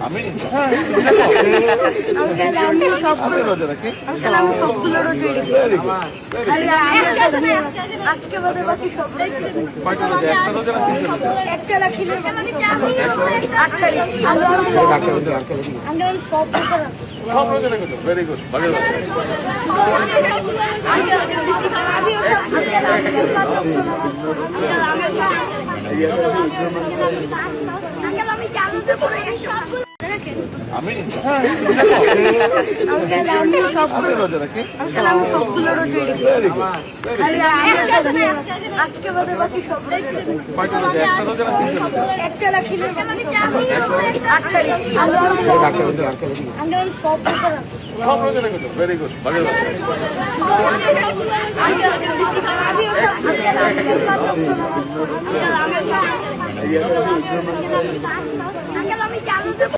আমি সবগুলো রোজা রাখি। আমি সবগুলো রোজা রেখেছি। আজকে বাদে বাকি সব কয়টা রোজা? একটা রোজা না তিনটা রোজা? একটা রাখি না। 8 তারিখ আমরা সব রোজা রাখি। সব রোজা রেখেছো, ভেরি গুড, ভালো লাগছে। আমি সবগুলো রোজা রাখি। আমি সবগুলো রোজা ভেরি গুড। আজকে বাদে বাকি সব কয়টা রোজা? একটা রোজা না তিনটা রোজা? একটা রাখি না। 8 তারিখ আমরা সব রোজা রাখি। সব রোজা রেখেছো, ভেরি গুড, ভালো লাগছে। আমি